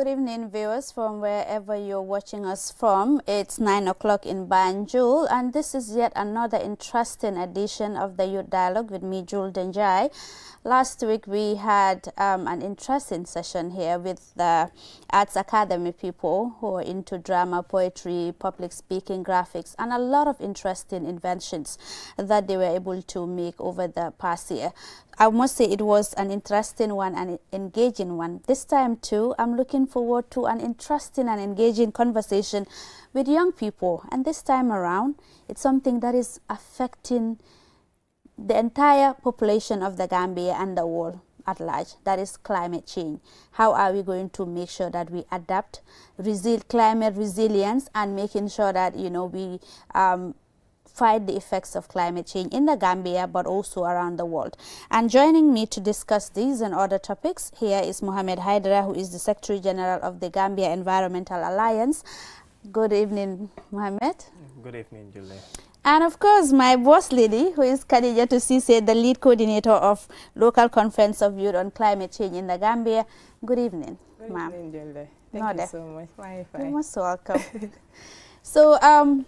Good evening, viewers, from wherever you're watching us from. It's 9 o'clock in Banjul, and this is yet another interesting edition of the Youth Dialogue with me, Jul Denjai. Last week, we had an interesting session here with the Arts Academy people who are into drama, poetry, public speaking, graphics, and a lot of interesting inventions that they were able to make over the past year. I must say it was an interesting one and engaging one. This time too, I'm looking forward to an interesting and engaging conversation with young people. And this time around, it's something that is affecting the entire population of the Gambia and the world at large. That is climate change. How are we going to make sure that we adapt climate resilience and making sure that, you know, we fight the effects of climate change in the Gambia, but also around the world. And joining me to discuss these and other topics, here is Mohamed Haidara, who is the Secretary General of the Gambia Environmental Alliance. Good evening, Mohamed. Good evening, Julie. And of course, my boss lady, who is Khadija Tusise, the lead coordinator of Local Conference of Youth on Climate Change in the Gambia. Good evening, ma'am. Good evening, Julie. Thank you so much. You're most welcome. So,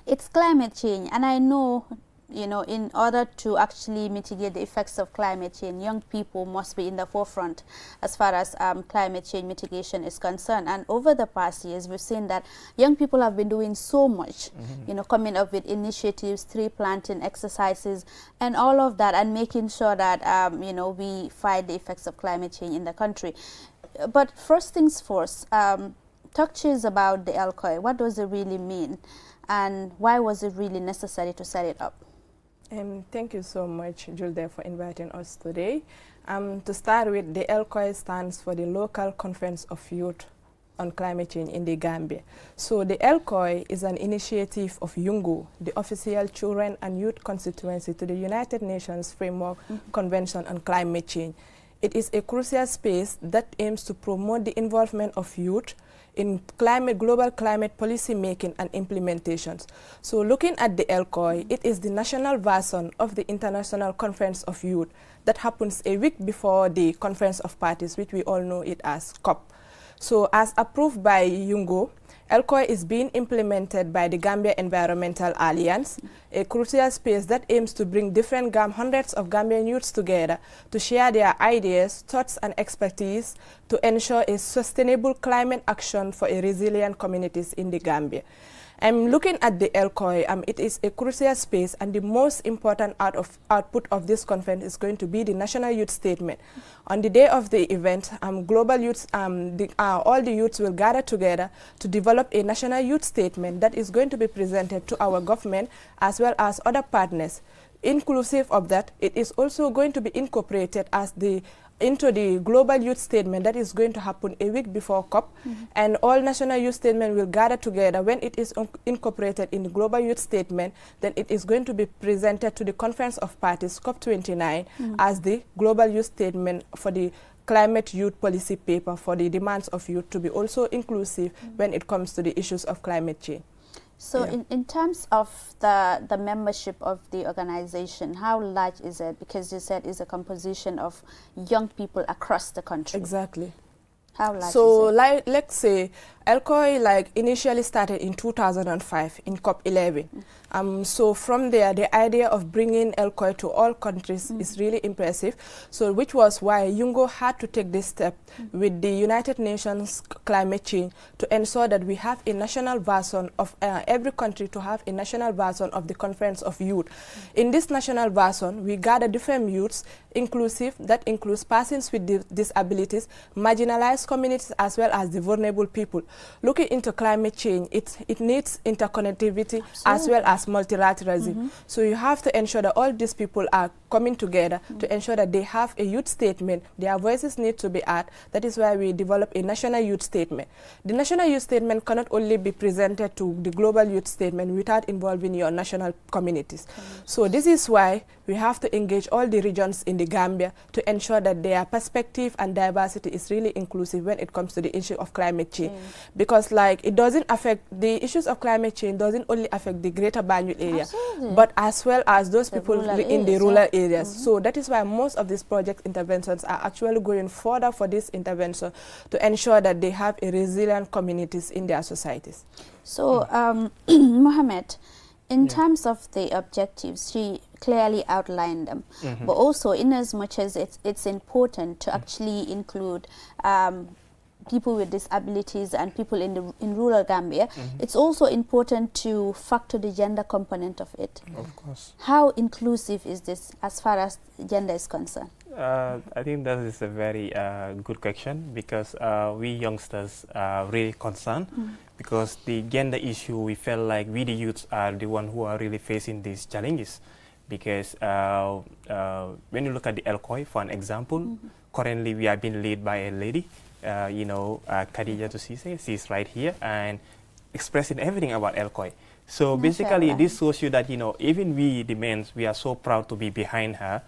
it's climate change, and I know, you know, in order to actually mitigate the effects of climate change, young people must be in the forefront as far as climate change mitigation is concerned. And over the past years, we've seen that young people have been doing so much, you know, coming up with initiatives, tree planting exercises, and all of that, and making sure that, you know, we fight the effects of climate change in the country. But first things first, talk to us about the LCOI. What does it really mean? And why was it really necessary to set it up? Thank you so much, Julde, for inviting us today. To start with, the LCOI stands for the Local Conference of Youth on Climate Change in the Gambia. So the LCOI is an initiative of YUNGO, the official children and youth constituency to the United Nations Framework Convention on Climate Change. It is a crucial space that aims to promote the involvement of youth in global climate policy making and implementations. So looking at the LCOI, it is the national version of the International Conference of Youth that happens a week before the Conference of Parties, which we all know it as COP. So as approved by YUNGO, LCOI is being implemented by the Gambia Environmental Alliance, a crucial space that aims to bring hundreds of Gambian youths together to share their ideas, thoughts, and expertise to ensure a sustainable climate action for a resilient communities in the Gambia. Looking at the LCOI, it is a crucial space, and the most important output of this conference is going to be the National Youth Statement. On the day of the event, global youths, all the youths will gather together to develop a National Youth Statement that is going to be presented to our government as well as other partners. Inclusive of that, it is also going to be incorporated into the Global Youth Statement that is going to happen a week before COP, and all National Youth Statement will gather together. When it is incorporated in the Global Youth Statement, then it is going to be presented to the Conference of Parties, COP29, as the Global Youth Statement for the Climate Youth Policy Paper for the demands of youth to be also inclusive when it comes to the issues of climate change. So in terms of the membership of the organization, how large is it? Because you said it's a composition of young people across the country. Exactly. How large so is it? let's say LCOI initially started in 2005 in COP11. So from there, the idea of bringing LCOI to all countries is really impressive. So which was why YUNGO had to take this step with the United Nations climate change to ensure that we have a national version of every country to have a national version of the Conference of Youth. In this national version, we gather different youths, inclusive, that includes persons with disabilities, marginalized communities, as well as the vulnerable people. Looking into climate change, it needs interconnectivity as well as multilateralism. So you have to ensure that all these people are coming together to ensure that they have a youth statement. Their voices need to be heard. That is why we develop a national youth statement. The national youth statement cannot only be presented to the global youth statement without involving your national communities. So this is why we have to engage all the regions in the Gambia to ensure that their perspective and diversity is really inclusive when it comes to the issue of climate change. Because like it doesn't affect, the issues of climate change doesn't only affect the greater Banjul area, but as well as those people in the rural areas. So that is why most of these project interventions are actually going further for this intervention to ensure that they have a resilient communities in their societies. So, Mohammed, in terms of the objectives, she clearly outlined them, but also in as much as it's important to actually include people with disabilities and people in rural Gambia, it's also important to factor the gender component of it. Of course. How inclusive is this as far as gender is concerned? I think that is a very good question, because we youngsters are really concerned because the gender issue, we felt like we the youths are the one who are really facing these challenges, because when you look at the ELCOI, for an example, currently we are being led by a lady, Khadija Tusise. She's right here and expressing everything about ELCOI. So basically this shows you that, even we the men, we are so proud to be behind her,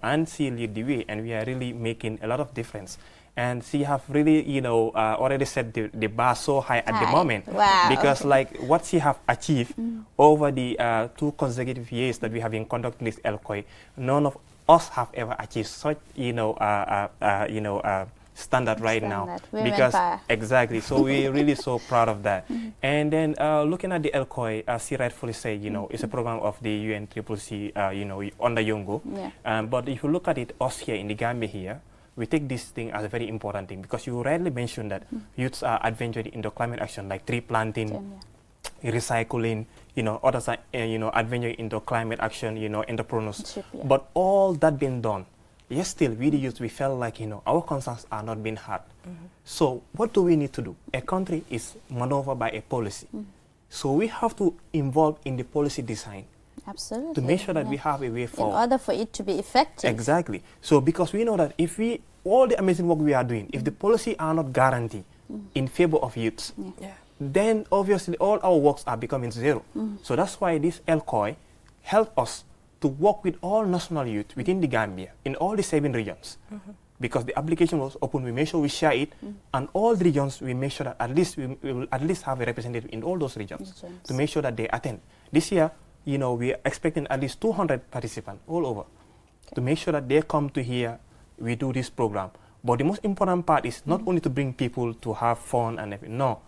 and she lead the way, and we are really making a lot of difference. And she have really, already set the bar so high at the moment. Wow. Because like what she have achieved over the 2 consecutive years that we have been conducting this ELCOI, none of us have ever achieved such, standard right now. Because exactly, so we're really so proud of that. And then looking at the ELCOI, as she rightfully said, it's a program of the UNCCC, under Yongo. But if you look at it, us here in the Gambia here, we take this thing as a very important thing, because you rightly mentioned that youths are adventuring into climate action, like tree planting, recycling, others are, adventuring into climate action, entrepreneurs. But all that being done, yes, still, we the youth, we felt like, our concerns are not being heard. So what do we need to do? A country is maneuvered by a policy. So we have to involve in the policy design. Absolutely. To make sure that we have a way forward. In order for it to be effective. Exactly. So because we know that if all the amazing work we are doing, if the policy are not guaranteed in favor of youths, then obviously all our works are becoming zero. So that's why this ELCOI help us to work with all national youth within the Gambia, in all the 7 regions. Because the application was open, we make sure we share it, and all the regions, we make sure that at least we will at least have a representative in all those regions to make sure that they attend. This year, we are expecting at least 200 participants all over to make sure that they come to here, we do this program. But the most important part is not only to bring people to have fun and everything. No,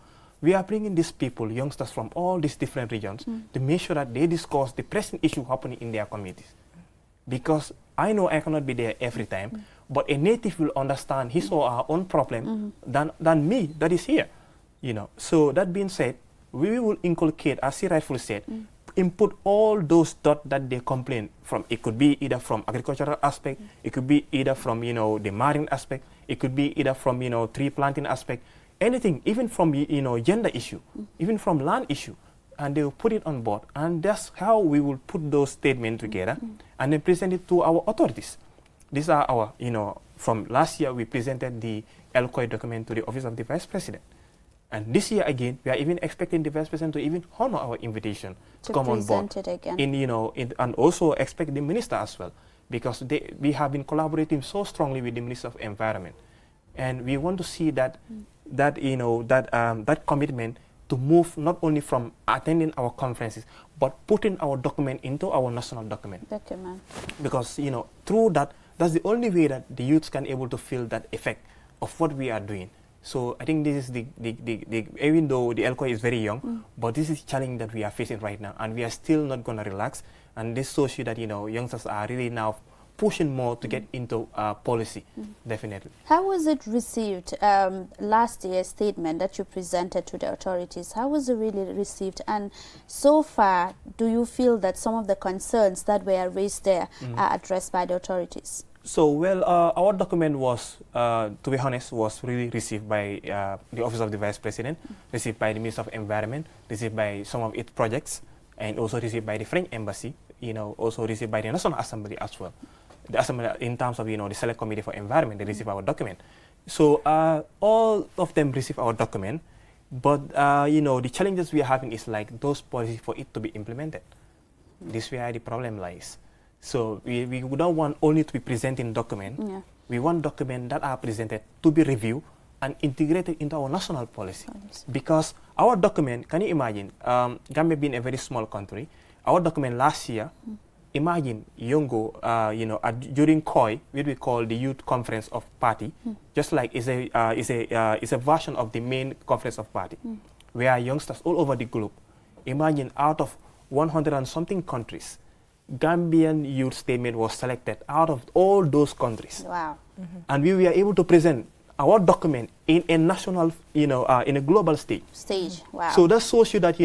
we are bringing these people, youngsters from all these different regions, to make sure that they discuss the pressing issue happening in their communities. Because I know I cannot be there every time, but a native will understand his or her own problem than me that is here. So that being said, we will inculcate, as he rightfully said, input all those dots that they complain from. It could be either from agricultural aspect, it could be either from, the marine aspect, it could be either from, tree planting aspect, anything, even from, gender issue, even from land issue. And they will put it on board. And that's how we will put those statements together and then present it to our authorities. These are our, from last year we presented the ELCOI document to the Office of the Vice President. And this year again, we are even expecting the Vice President to even honor our invitation to come on board. It again. And also expect the Minister as well, because we have been collaborating so strongly with the Minister of Environment. And we want to see that, that commitment to move not only from attending our conferences, but putting our document into our national document. Because, through that, that's the only way that the youths can able to feel that effect of what we are doing. So I think this is even though the ELCOI is very young, but this is a challenge that we are facing right now, and we are still not going to relax. And this shows you that, youngsters are really now pushing more to get into policy, definitely. How was it received, last year's statement that you presented to the authorities? How was it really received? And so far, do you feel that some of the concerns that were raised there are addressed by the authorities? So, well, our document was, to be honest, was really received by the Office of the Vice President, received by the Minister of Environment, received by some of its projects, and also received by the French Embassy, also received by the National Assembly as well. The Assembly, in terms of, the Select Committee for Environment, they receive our document. So, all of them receive our document, but, the challenges we are having is like those policies for it to be implemented. This is where the problem lies. So we don't want only to be presenting documents. Yeah. We want documents that are presented to be reviewed and integrated into our national policy. Because our document, can you imagine, Gambia being a very small country, our document last year, imagine Yongo, during COI, which we call the Youth Conference of Party, just like is a version of the main conference of party, where youngsters all over the globe, imagine out of 100 and something countries, Gambian youth statement was selected out of all those countries. Wow. And we were able to present our document in a national, in a global stage. Wow. So that shows you that,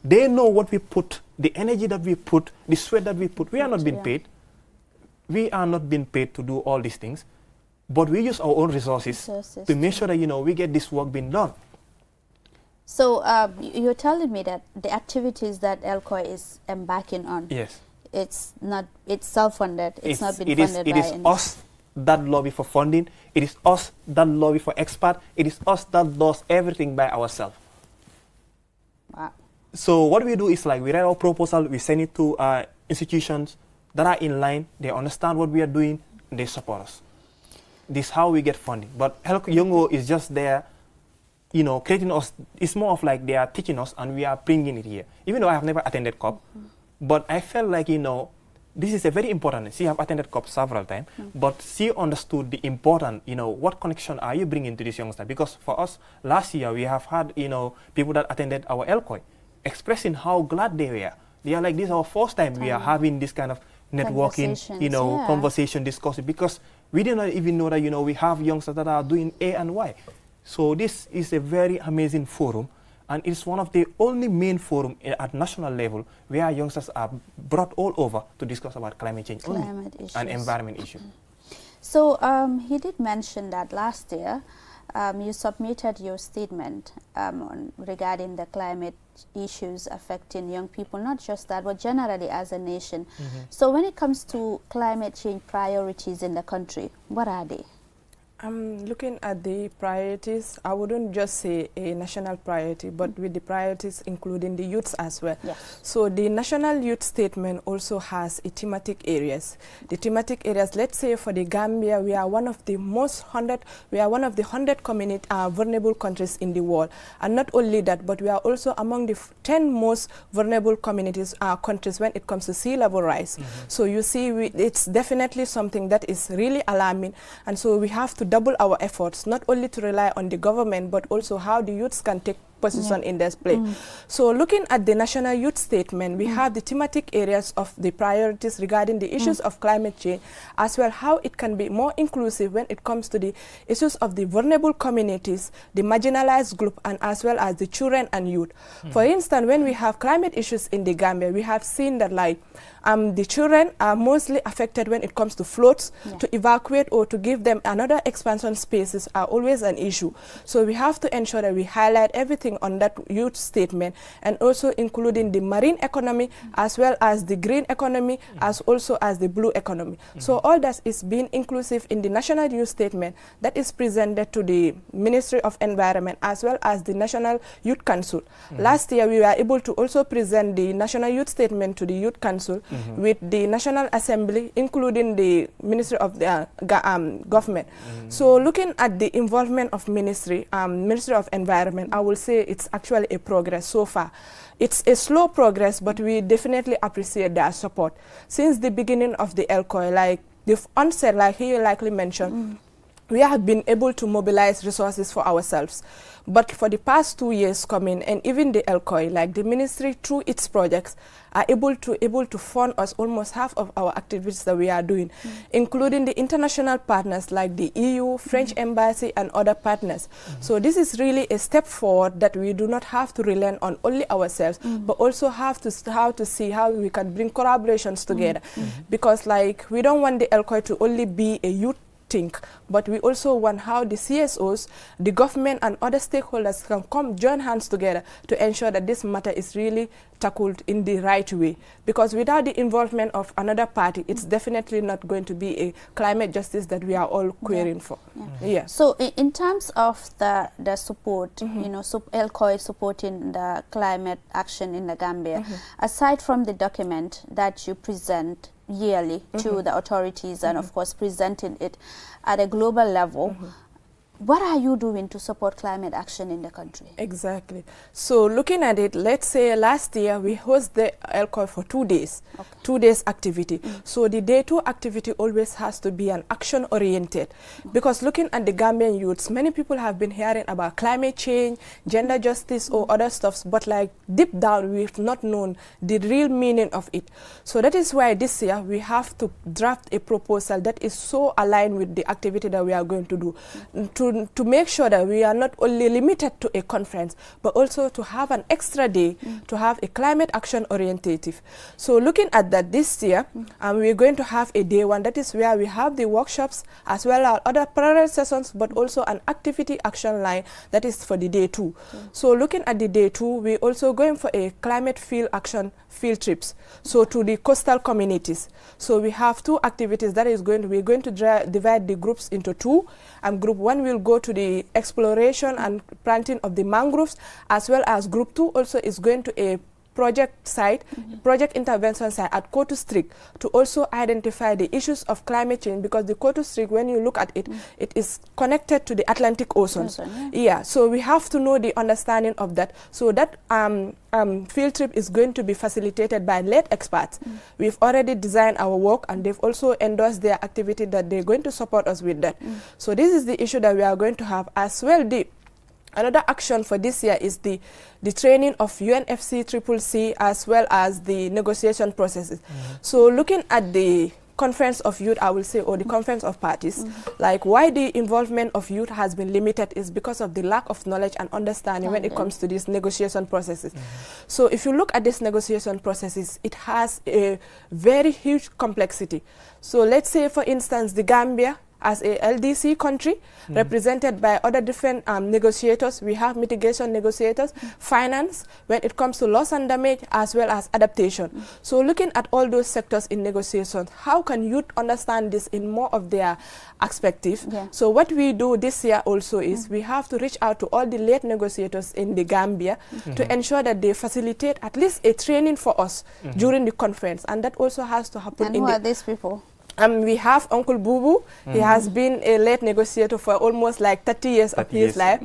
they know what we put, the energy that we put, the sweat that we put. We are not being paid. We are not being paid to do all these things. But we use our own resources to make sure that, we get this work being done. So you're telling me that the activities that ELCOI is embarking on, yes, it's self-funded. It's not been funded by It is us that lobby for funding. It is us that lobby for expert. It is us that does everything by ourselves. Wow. So what we do is like we write our proposal, we send it to institutions that are in line, they understand what we are doing, they support us. This is how we get funding. But Yongo is just there, creating us. It's more of like they are teaching us and we are bringing it here. Even though I have never attended COP, but I felt like, this is a very important. She have attended COP several times, but she understood the important, what connection are you bringing to this youngster? Because for us, last year, we have had, people that attended our ELCOI expressing how glad they were. They are like, this is our first time we are having this kind of networking, conversation, discussion, because we did not even know that, we have youngsters that are doing A and Y. So this is a very amazing forum. And it's one of the only main forums at national level where youngsters are brought all over to discuss about climate change and environment issues. So he did mention that last year you submitted your statement regarding the climate issues affecting young people, not just that, but generally as a nation. So when it comes to climate change priorities in the country, what are they? Looking at the priorities, I wouldn't just say a national priority, but with the priorities including the youths as well. Yes. So the National Youth Statement also has a thematic areas. The thematic areas, let's say for the Gambia, we are one of the 100 vulnerable countries in the world. And not only that, but we are also among the 10 most vulnerable countries when it comes to sea level rise. So you see, it's definitely something that is really alarming. And so we have to double our efforts, not only to rely on the government, but also how the youths can take position in this place. So looking at the National Youth Statement, we have the thematic areas of the priorities regarding the issues of climate change, as well how it can be more inclusive when it comes to the issues of the vulnerable communities, the marginalized group, and as well as the children and youth. For instance, when we have climate issues in the Gambia, we have seen that the children are mostly affected when it comes to floods. To evacuate or to give them another expansion spaces are always an issue. So we have to ensure that we highlight everything on that youth statement, and also including the marine economy as well as the green economy, as also as the blue economy. So all that is being inclusive in the National Youth Statement that is presented to the Ministry of Environment as well as the National Youth Council. Last year we were able to also present the National Youth Statement to the Youth Council with the National Assembly, including the Ministry of the Government. So looking at the involvement of Ministry of Environment, I will say it's actually a progress so far. It's a slow progress, but we definitely appreciate their support. Since the beginning of the ELCOI, like the onset, like he likely mentioned, we have been able to mobilize resources for ourselves. But for the past 2 years coming, and even the ELCOI, like the ministry through its projects, are able to fund us almost half of our activities that we are doing, including the international partners like the EU, French Embassy, and other partners. So this is really a step forward that we do not have to rely on only ourselves, but also have to see how we can bring collaborations together. Because we don't want the ELCOI to only be a youth think, but we also want how the CSOs, the government, and other stakeholders can come join hands together to ensure that this matter is really tackled in the right way. Because without the involvement of another party, it's definitely not going to be a climate justice that we are all querying for. So in terms of the support, ELCOI supporting the climate action in the Gambia, aside from the document that you present, yearly to the authorities and, of course, presenting it at a global level. What are you doing to support climate action in the country? Exactly. So looking at it, let's say last year we host the ELCOI for 2 days, 2 days activity. So the day 2 activity always has to be an action oriented, because looking at the Gambian youths, many people have been hearing about climate change, gender justice or other stuffs, but like deep down we've not known the real meaning of it. So that is why this year we have to draft a proposal that is so aligned with the activity that we are going to do, to make sure that we are not only limited to a conference, but also to have an extra day to have a climate action orientative. So looking at that this year, we're going to have a day 1, that is where we have the workshops as well as other parallel sessions, but also an activity action line that is for the day 2. So looking at the day 2, we're also going for a climate field action field trips, so to the coastal communities. So we have 2 activities that is going to, we're going to divide the groups into 2, and group 1 will go to the exploration and planting of the mangroves, as well as group 2 also is going to a project site, project intervention site at Kotu Street to also identify the issues of climate change, because the Kotu Street, when you look at it, it is connected to the Atlantic Ocean. Yeah, so we have to know the understanding of that. So that field trip is going to be facilitated by lead experts. We've already designed our work, and they've also endorsed their activity that they're going to support us with that. So this is the issue that we are going to have as well. Another action for this year is the training of UNFCCC as well as the negotiation processes. So looking at the conference of youth, I will say, or the conference of parties, like why the involvement of youth has been limited is because of the lack of knowledge and understanding when it comes to these negotiation processes. So if you look at these negotiation processes, it has a very huge complexity. So let's say, for instance, the Gambia, as a LDC country, represented by other different negotiators. We have mitigation negotiators, finance, when it comes to loss and damage, as well as adaptation. So looking at all those sectors in negotiations, how can youth understand this in more of their perspective? So what we do this year also is we have to reach out to all the late negotiators in the Gambia to ensure that they facilitate at least a training for us during the conference. And that also has to happen. And who are these people? We have Uncle Bubu. He has been a late negotiator for almost like 30 years of his life.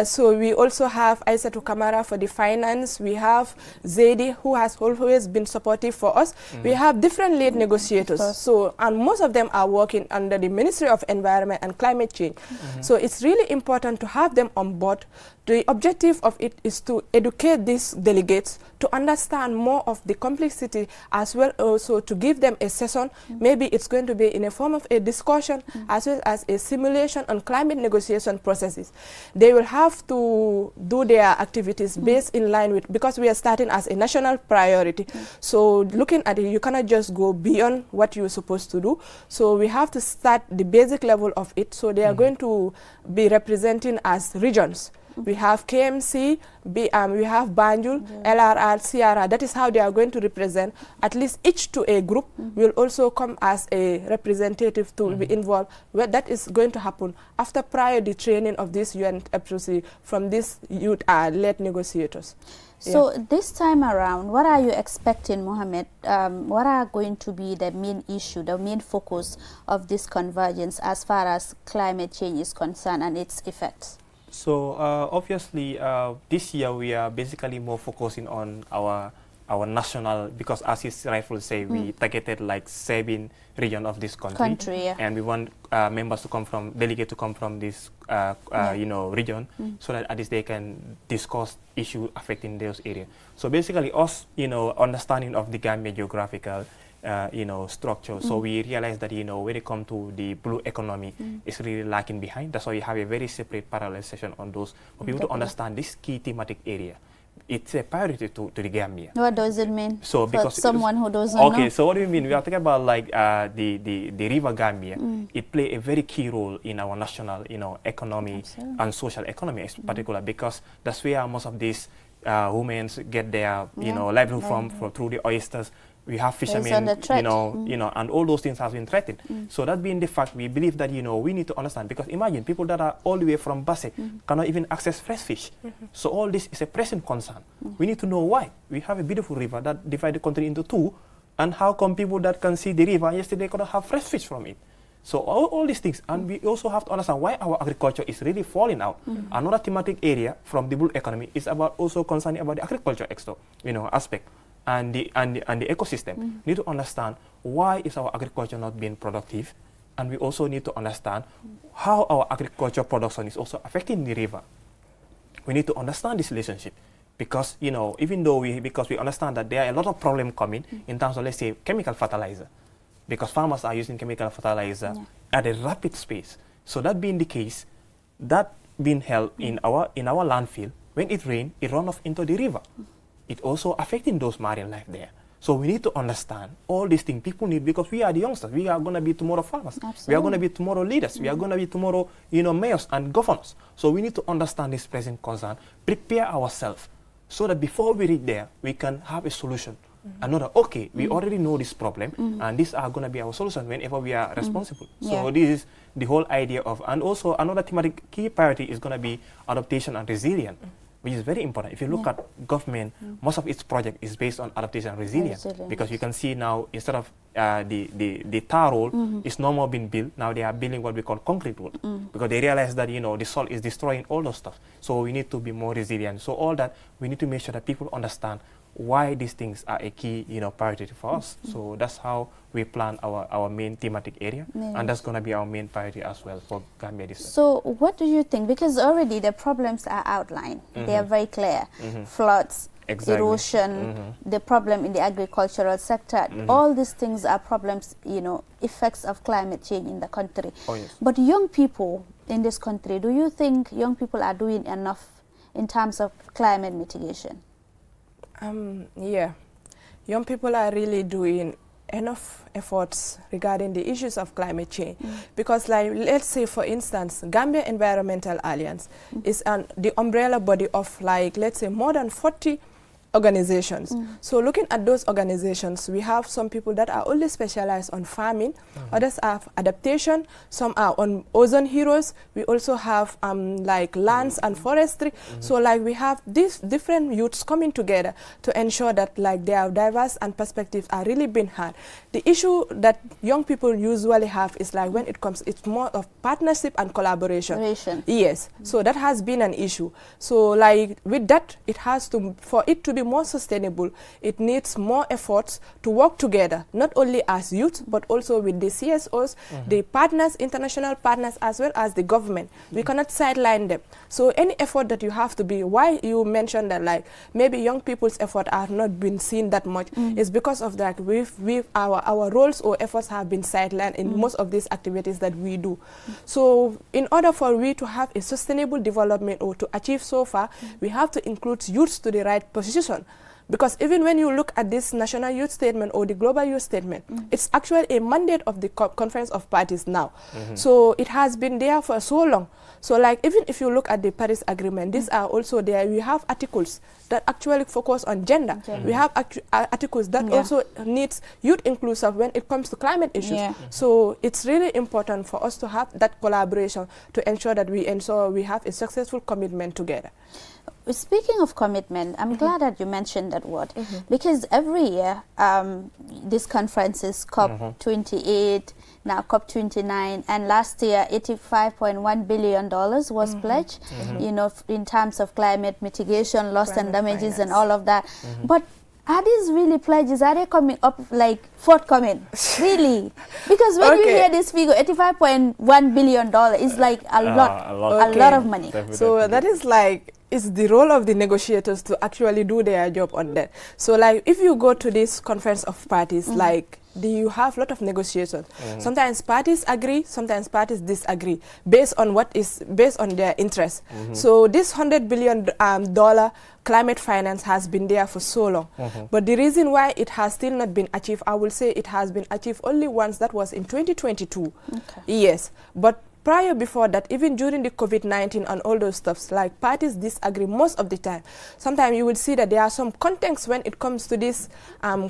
So we also have Aissatou Kamara for the finance. We have Zaidi, who has always been supportive for us. We have different late negotiators. So, and most of them are working under the Ministry of Environment and Climate Change. So it's really important to have them on board. The objective of it is to educate these delegates to understand more of the complexity, as well also to give them a session. Maybe it's going to be in a form of a discussion as well as a simulation on climate negotiation processes. They will have to do their activities based in line with, because we are starting as a national priority. So looking at it, you cannot just go beyond what you're supposed to do. So we have to start the basic level of it. So they are going to be representing as regions. We have KMC, we have Banjul, LRR, CRR. That is how they are going to represent. At least each to a group will also come as a representative to be involved. Where that is going to happen after prior the training of this UNFCCC from these youth-led negotiators. So this time around, what are you expecting, Mohammed? What are going to be the main issue, the main focus of this convergence as far as climate change is concerned and its effects? So obviously this year we are basically more focusing on our national, because as you rightfully say, we targeted like 7 regions of this country, and we want members to come from, delegates to come from this region, so that at least they can discuss issues affecting those areas. So basically us, understanding of the Gambia geographical structure. So we realized that, when it comes to the blue economy, it's really lacking behind. That's why we have a very separate parallel session on those, for people to understand this key thematic area. It's a priority to the Gambia. What does it mean? So because for someone who doesn't know? Okay, so what do we mean? We are talking about like the river Gambia. It play a very key role in our national, economy and social economy, in particular, because that's where most of these women get their, livelihood from through the oysters. We have fishermen, and all those things have been threatened. So that being the fact, we believe that, we need to understand, because imagine people that are all the way from Basse cannot even access fresh fish. So all this is a pressing concern. We need to know why. We have a beautiful river that divides the country into 2, And how come people that can see the river yesterday couldn't have fresh fish from it? So all these things, and we also have to understand why our agriculture is really falling out. Another thematic area from the blue economy is about also concerning about the agriculture aspect and the ecosystem. Need to understand why is our agriculture not being productive, and we also need to understand how our agriculture production is also affecting the river. We need to understand this relationship. Because, even though because we understand that there are a lot of problems coming in terms of, let's say, chemical fertilizer. Because farmers are using chemical fertilizer at a rapid pace. So that being the case, that being held in our landfill, when it rains, it runs off into the river. It also affecting those marine life there. So we need to understand all these things people need, because we are the youngsters. We are going to be tomorrow farmers. Absolutely. We are going to be tomorrow leaders. We are going to be tomorrow, mayors and governors. So we need to understand this present concern, prepare ourselves, so that before we reach there, we can have a solution. And know that, okay, we already know this problem, and these are going to be our solution whenever we are responsible. So this is the whole idea of, and also another thematic key priority is going to be adaptation and resilience, which is very important. If you look at government, most of its project is based on adaptation and resilience. Because you can see now, instead of the tar road is no more being built, now they are building what we call concrete road. Because they realize that, the soil is destroying all those stuff. So we need to be more resilient. So all that, we need to make sure that people understand why these things are a key, priority for us. So that's how we plan our main thematic area, and that's going to be our main priority as well for Gambia this year. So what do you think? Because already the problems are outlined. They are very clear. Floods, erosion, the problem in the agricultural sector. All these things are problems, effects of climate change in the country. But young people in this country, do you think young people are doing enough in terms of climate mitigation? Yeah, young people are really doing enough efforts regarding the issues of climate change, because, like, let's say, for instance, Gambia Environmental Alliance is the umbrella body of, like, let's say, more than 40 organizations. So looking at those organizations, we have some people that are only specialized on farming, others have adaptation, some are on ozone heroes. We also have like lands and forestry. So, like, we have these different youths coming together to ensure that, like, their diverse and perspectives are really being heard. The issue that young people usually have is, like, when it comes, it's more of partnership and collaboration. Yes, so that has been an issue. So, like, with that, it has to, for it to be more sustainable, it needs more efforts to work together, not only as youth, but also with the CSOs, the partners, international partners, as well as the government. We cannot sideline them. So any effort that you have to be, why you mentioned that, like, maybe young people's effort have not been seen that much, is because of that our roles or efforts have been sidelined in most of these activities that we do. So in order for we to have a sustainable development or to achieve so far, we have to include youths to the right position. Because even when you look at this National Youth Statement or the Global Youth Statement, it's actually a mandate of the Conference of Parties now. So it has been there for so long. So, like, even if you look at the Paris Agreement, these are also there. We have articles that actually focus on gender. We have articles that also needs youth inclusive when it comes to climate issues. So it's really important for us to have that collaboration to ensure that we have a successful commitment together. Speaking of commitment, I'm glad that you mentioned that word, because every year this conference is COP28, now COP29, and last year $85.1 billion was pledged, in terms of climate mitigation, loss and damages and all of that. But are these really pledges? Are they coming up, like, forthcoming? Really? Because when you hear this figure, $85.1 billion is like a lot of money. Definitely. So that is, like, it's the role of the negotiators to actually do their job on that. So, like, if you go to this Conference of Parties, like, you have a lot of negotiations. Sometimes parties agree, sometimes parties disagree, based on their interest. So this $100 billion climate finance has been there for so long. But the reason why it has still not been achieved, I will say it has been achieved only once, that was in 2022. Yes, but prior before that, even during the COVID-19 and all those stuffs, like parties disagree most of the time. Sometimes you will see that there are some contexts when it comes to these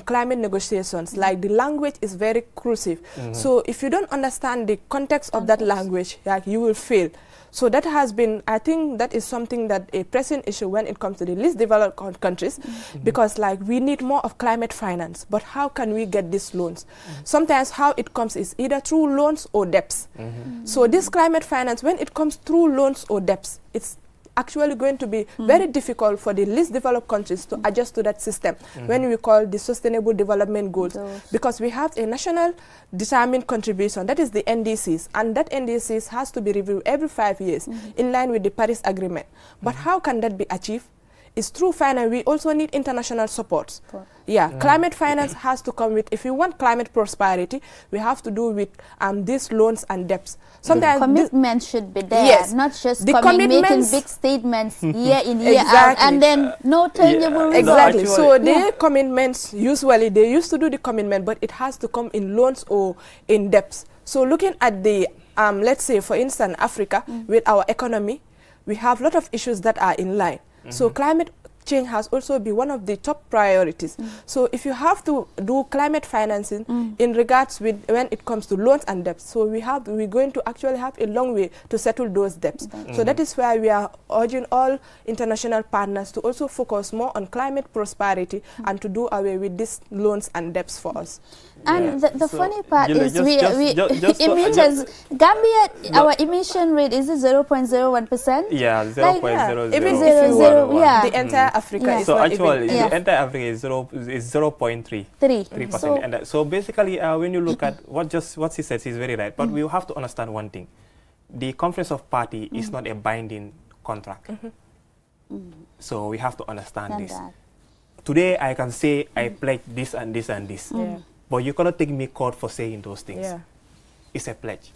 climate negotiations, like the language is very crucial. So if you don't understand the context of that language, like, you will fail. So that has been, I think that is something that a pressing issue when it comes to the least developed countries, because like we need more of climate finance, but how can we get these loans? Sometimes how it comes is either through loans or debts. So this climate finance, when it comes through loans or debts, it's actually going to be very difficult for the least developed countries to adjust to that system when we call the Sustainable Development Goals, because we have a national determined contribution, that is the NDCs, and that NDCs has to be reviewed every 5 years in line with the Paris Agreement. But how can that be achieved? It's through finance. We also need international support. Climate finance has to come with, if you want climate prosperity, we have to do with these loans and debts. Sometimes commitment should be there, not just making big statements year in, year out, and then no tangible results. Exactly. So their commitments, usually they used to do the commitment, but it has to come in loans or in debts. So looking at the, let's say, for instance, Africa, with our economy, we have a lot of issues that are in line. So climate change has also been one of the top priorities. So if you have to do climate financing in regards with when it comes to loans and debts, so we're going to actually have a long way to settle those debts. So that is why we are urging all international partners to also focus more on climate prosperity and to do away with these loans and debts for us. And the funny part is Gambia, our emission rate is 0.01%. Yeah, 0.00. Even the entire Africa is so actually the entire Africa is 0.3%. And so basically, when you look at what she says, she's very right. But we have to understand one thing: the Conference of Party is not a binding contract. So we have to understand this. Today, I can say I pledge this and this and this. But you cannot take me court for saying those things. It's a pledge.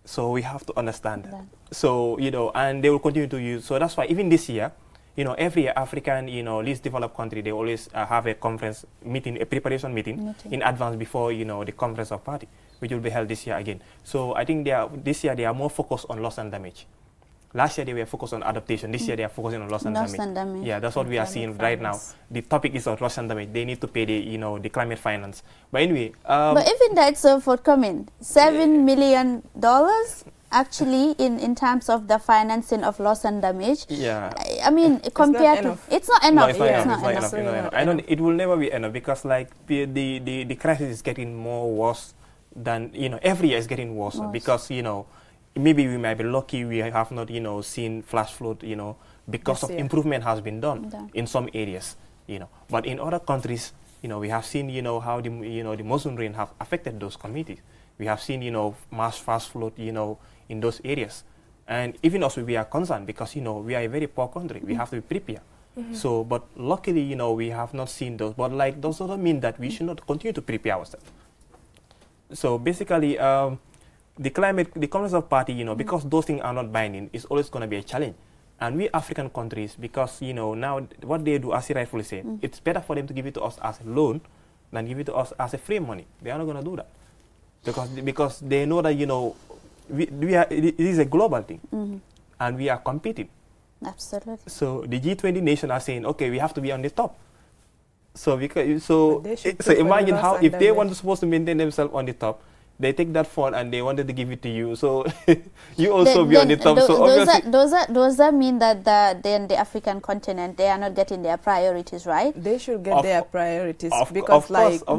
So we have to understand that. So, you know, and they will continue to use. So that's why even this year, you know, every African, you know, least developed country, they always have a conference meeting, a preparation meeting in advance before, you know, the Conference of Party, which will be held this year again. So I think this year they are more focused on loss and damage. Last year they were focused on adaptation. This year they are focusing on loss and damage. Yeah, that's what we are seeing right now. The topic is on loss and damage. They need to pay the, you know, the climate finance. But anyway, but even that's forthcoming. $7 million actually in terms of the financing of loss and damage. I mean, compared to it's not enough. No, it's not enough. I don't. It will never be enough because like the crisis is getting more worse than, you know, every year is getting worse. Because, you know, maybe we might be lucky we have not, you know, seen flash flood, you know, because of improvement has been done in some areas, you know. But in other countries, you know, we have seen, you know, how the monsoon rain have affected those communities. We have seen, you know, mass flash flood, you know, in those areas. And even us, we are concerned because, you know, we are a very poor country. We have to be prepared. So, but luckily, you know, we have not seen those. But like, those doesn't mean that we should not continue to prepare ourselves. So basically, the Conference of Party, you know, because those things are not binding, is always going to be a challenge. And we African countries, because, you know, now what they do, as you rightfully say, it's better for them to give it to us as a loan than give it to us as a free money. They are not going to do that. Because they know that, you know, it is a global thing. And we are competing. Absolutely. So the G20 nations are saying, okay, we have to be on the top. So imagine how, if they were supposed to maintain themselves on the top, they take that phone and they wanted to give it to you, so you also be on the top. So does that mean that the African continent, they are not getting their priorities right? They should get their priorities because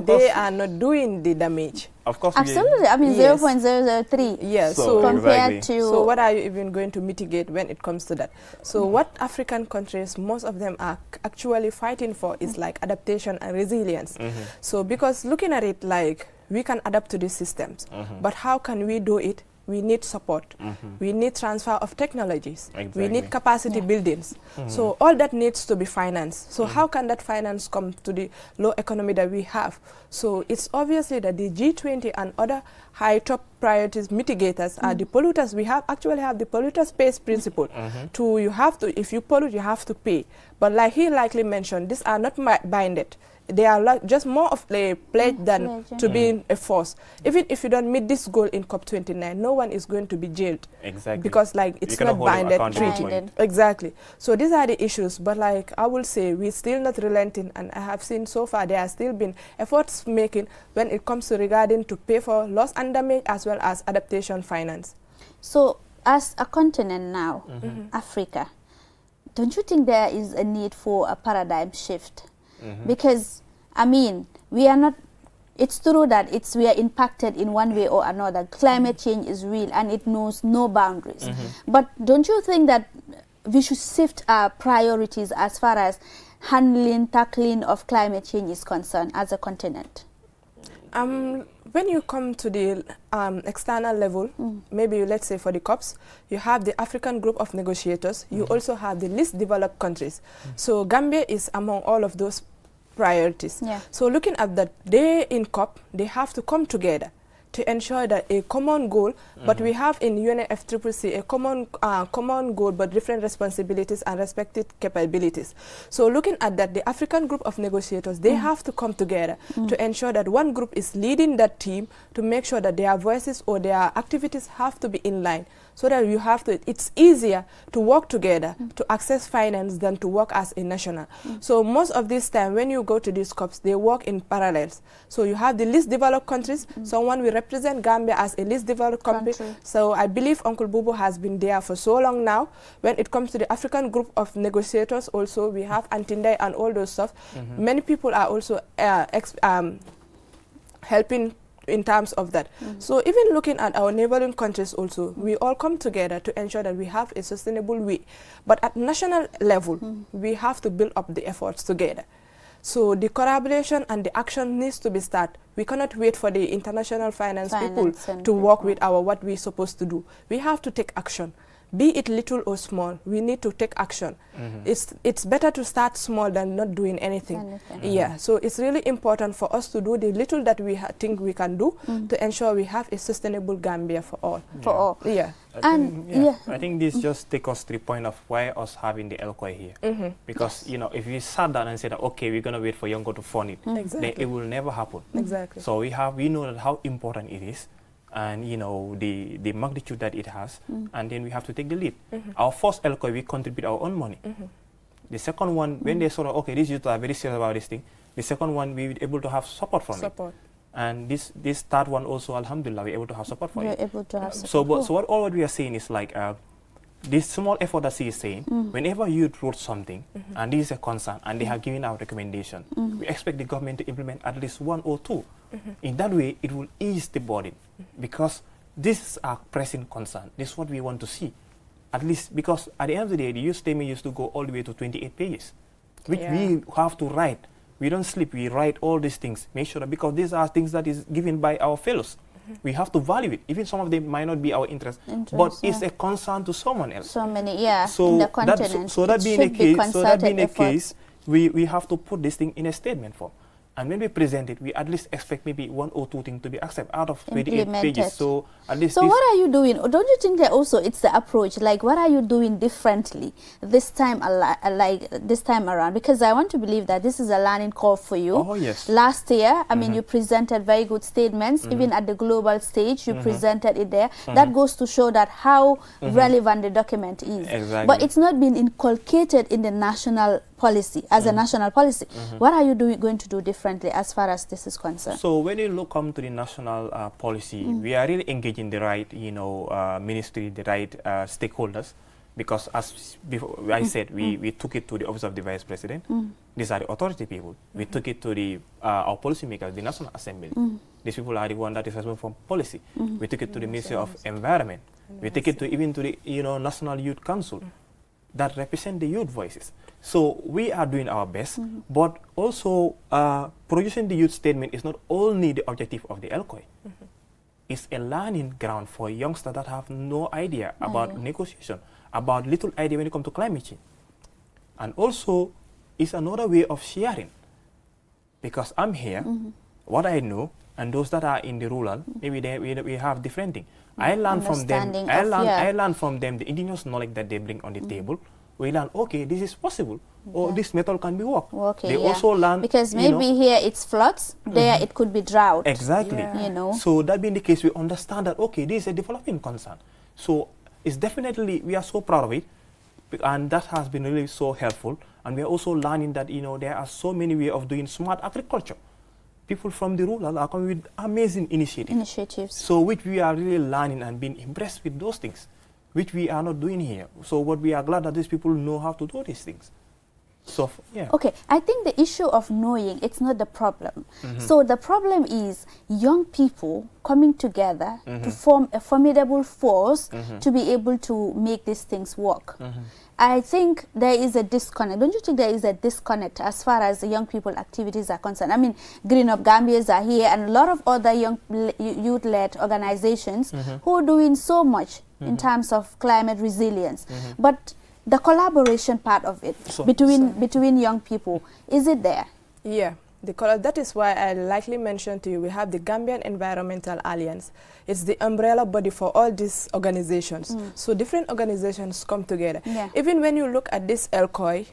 they are not doing the damage. Of course, absolutely. I mean, 0.003. Yes. So compared to. So what are you even going to mitigate when it comes to that? So what African countries, most of them are actually fighting for is like adaptation and resilience. So because looking at it like, we can adapt to these systems, but how can we do it? We need support. We need transfer of technologies. We need capacity buildings. So all that needs to be financed. So how can that finance come to the low economy that we have? So it's obviously that the G20 and other high top priorities mitigators are the polluters. We actually have the polluters pays principle. If you pollute, you have to pay. But like he likely mentioned, these are not binded. They are like just more of a pledge than to be a force. Even if you don't meet this goal in COP29, no one is going to be jailed. Exactly. Because like it's not binded treaty. Exactly. So these are the issues. But like I will say, we're still not relenting, and I have seen so far there have still been efforts making when it comes to regarding to pay for loss and damage as well as adaptation finance. So as a continent now, Africa, don't you think there is a need for a paradigm shift? Because, I mean, we are not, it's true that we are impacted in one way or another. Climate change is real and it knows no boundaries. But don't you think that we should shift our priorities as far as tackling of climate change is concerned as a continent? When you come to the external level, maybe let's say for the COPs, you have the African group of negotiators, you also have the least developed countries. So Gambia is among all of those priorities. So looking at that, they in COP, they have to come together to ensure that a common goal, but we have in UNFCCC a common goal but different responsibilities and respected capabilities. So looking at that, the African group of negotiators, they have to come together to ensure that one group is leading that team to make sure that their voices or their activities have to be in line, so that you have to, it's easier to work together to access finance than to work as a national. So most of this time when you go to these COPs, they work in parallels. So you have the least developed countries, someone will represent Gambia as a least developed country. So I believe Uncle Bubu has been there for so long now. When it comes to the African group of negotiators also, we have Antinde and all those stuff. Many people are also helping in terms of that. So even looking at our neighboring countries also, we all come together to ensure that we have a sustainable way. But at national level, we have to build up the efforts together. So the collaboration and the action needs to be started. We cannot wait for the international finance people to work with what we're supposed to do. We have to take action. Be it little or small, we need to take action. It's better to start small than not doing anything. Yeah, so it's really important for us to do the little that we think we can do to ensure we have a sustainable Gambia for all. I think this just takes us to the point of why us having the LCOI here. Because, you know, if we sat down and said, okay, we're going to wait for Yongo to fund it, then it will never happen. So we know that how important it is, and you know the magnitude that it has, and then we have to take the lead. Our first LCOI, we contribute our own money. The second one, when they sort of, okay, these youth are very serious about this thing, the second one, we were able to have support from it. And this third one also, alhamdulillah, we're able to have support from it. So what we are saying is like, this small effort that she is saying, whenever you wrote something, and this is a concern, and they have given our recommendation, we expect the government to implement at least one or two. In that way, it will ease the burden, because this is our pressing concern. This is what we want to see. At least, because at the end of the day, the youth statement used to go all the way to 28 pages, which we have to write. We don't sleep, we write all these things. Make sure that, because these are things that is given by our fellows. We have to value it. Even some of them might not be our interest, but it's a concern to someone else. So many, in the continent. So that being the case, we have to put this thing in a statement form. And when we present it, we at least expect maybe one or two things to be accepted out of 28 pages. So at least. So what are you doing? Or don't you think that also it's the approach? Like, what are you doing differently this time, this time around? Because I want to believe that this is a learning curve for you. Oh yes. Last year, I mean, you presented very good statements. Even at the global stage, you presented it there. That goes to show that how relevant the document is. Exactly. But it's not been inculcated in the national policy, as a national policy. What are you going to do differently as far as this is concerned? So when you come to the national policy, we are really engaging the right, ministry, the right stakeholders, because as before I said, we took it to the office of the vice president. These are the authority people. We took it to the our policymakers, the National Assembly. These people are the one that is responsible for policy. We took it to the Ministry of Environment. We take it to even to the National Youth Council that represent the youth voices. So we are doing our best, but also producing the youth statement is not only the objective of the LCOI. It's a learning ground for youngsters that have no idea about negotiation, about little idea when it comes to climate change. And also, it's another way of sharing. Because I'm here, what I know, and those that are in the rural, maybe we have different things. I learn from them. I learn from them the indigenous knowledge that they bring on the table. We learn, okay, this is possible, or this method can be worked. They also learn, because maybe here it's floods, there it could be drought. Exactly. You know. So that being the case, we understand that, okay, this is a developing concern. So it's definitely, we are so proud of it, and that has been really so helpful. And we are also learning that, you know, there are so many ways of doing smart agriculture. People from the rural are coming with amazing initiatives. So which we are really learning and being impressed with those things, which we are not doing here. So what we are glad that these people know how to do these things. So, yeah. Okay, I think the issue of knowing, it's not the problem. So the problem is young people coming together to form a formidable force to be able to make these things work. I think there is a disconnect. Don't you think there is a disconnect as far as the young people activities are concerned? I mean, Green Up Gambians are here and a lot of other young youth-led organizations who are doing so much in terms of climate resilience. But the collaboration part of it between young people, is it there? Yeah. That is why I likely mentioned to you, we have the Gambian Environmental Alliance. It's the umbrella body for all these organizations. So different organizations come together. Even when you look at this Elkoi,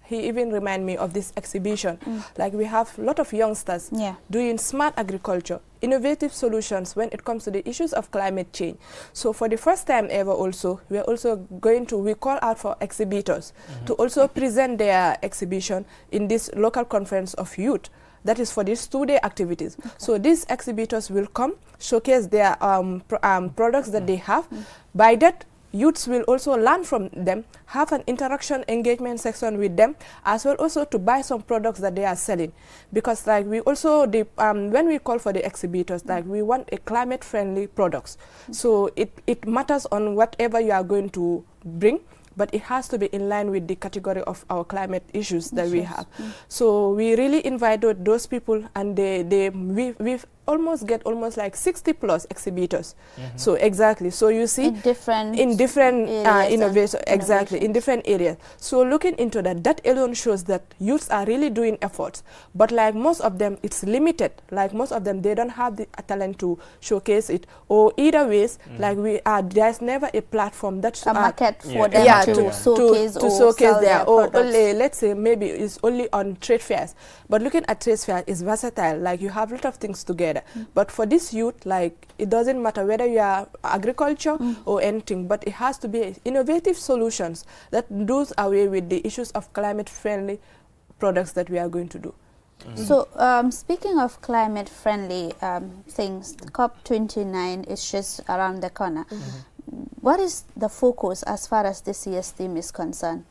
he even remind me of this exhibition. Like we have a lot of youngsters doing smart agriculture, innovative solutions when it comes to the issues of climate change. So for the first time ever also, we are also going to, we call out for exhibitors to also present their exhibition in this local conference of youth. That is for these 2-day activities. So these exhibitors will come, showcase their products that they have. By that, youths will also learn from them, have an interaction engagement section with them, as well also to buy some products that they are selling. Because like we also, when we call for the exhibitors, like we want a climate-friendly products. So it matters on whatever you are going to bring, but it has to be in line with the category of our climate issues that we have. So we really invited those people, and we've almost get like 60+ exhibitors. So exactly. So you see, in different innovation, exactly, in different areas. So looking into that alone shows that youths are really doing efforts. But like most of them, it's limited. Like most of them, they don't have the talent to showcase it. Or either ways, like there's never a platform that's a market for them to showcase their products. Let's say maybe it's only on trade fairs. But looking at trade fairs is versatile. Like you have a lot of things together. But for this youth, like it doesn't matter whether you are agriculture or anything, but it has to be innovative solutions that does away with the issues of climate-friendly products that we are going to do. So speaking of climate-friendly things, COP29 is just around the corner. What is the focus as far as this year's theme is concerned?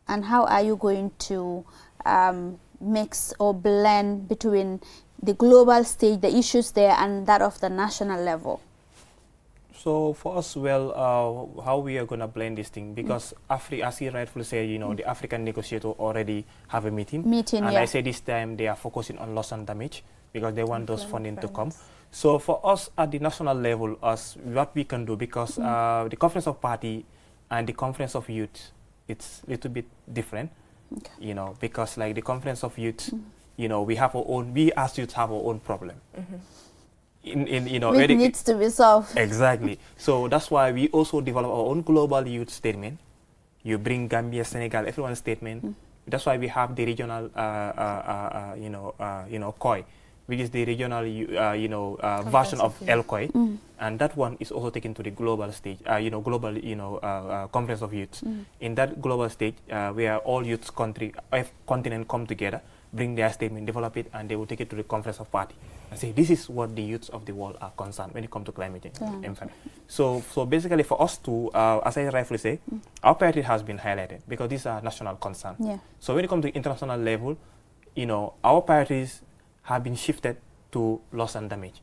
And how are you going to mix or blend between the global stage, the issues there, and that of the national level? So for us, well, how we are going to blend this thing, because as you rightfully say, you know, the African negotiator already have a meeting. And I say this time they are focusing on loss and damage, because they want those funding to come. So for us at the national level, as what we can do, because the Conference of Party and the Conference of Youth, it's a little bit different, you know, because like the Conference of Youth, you know, we have our own, we as youths have our own problem. You know, it needs to be solved. Exactly. So that's why we also develop our own global youth statement. You bring Gambia, Senegal, everyone's statement. That's why we have the regional, COI, which is the regional, version of LCOI, and that one is also taken to the global stage, global, Conference of Youths. In that global stage, where all youths continent come together, bring their statement, develop it, and they will take it to the Conference of Party and say, this is what the youths of the world are concerned when it comes to climate change. So basically for us to, as I rightfully say, our priority has been highlighted because these are national concerns. So when it comes to international level, you know, our priorities have been shifted to loss and damage.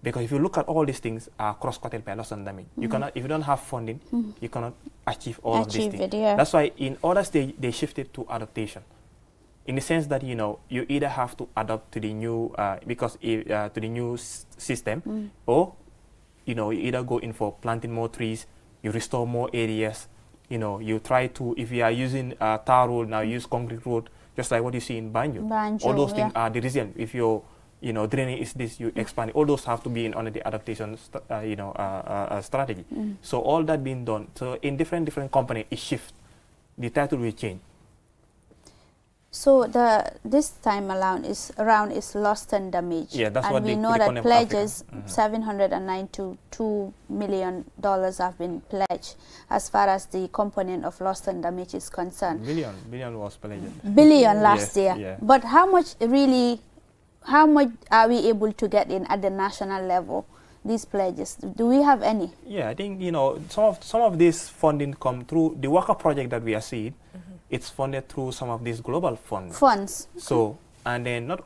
Because if you look at all these things are cross-cutted by loss and damage. You cannot, if you don't have funding, you cannot achieve all of these things. That's why in other stages, they shifted to adaptation. In the sense that, you know, you either have to adapt to the new, to the new system, or, you know, you either go in for planting more trees, you restore more areas, you know, you try to, if you are using tar road, now use concrete road, just like what you see in Banjo. All those things are the reason. If your draining is this, you expand it. All those have to be in under the adaptation, strategy. So all that being done. So in different companies, it shifts. The title will change. So this time around is lost and damaged. Yeah, that's and what we know that pledges $792 million have been pledged as far as the component of lost and damage is concerned. Billion was pledged. Billion last year. Yeah. But how much are we able to get in at the national level? These pledges, do we have any? Yeah, I think some of this funding come through the worker project that we are seeing. It's funded through some of these global funds. So, and then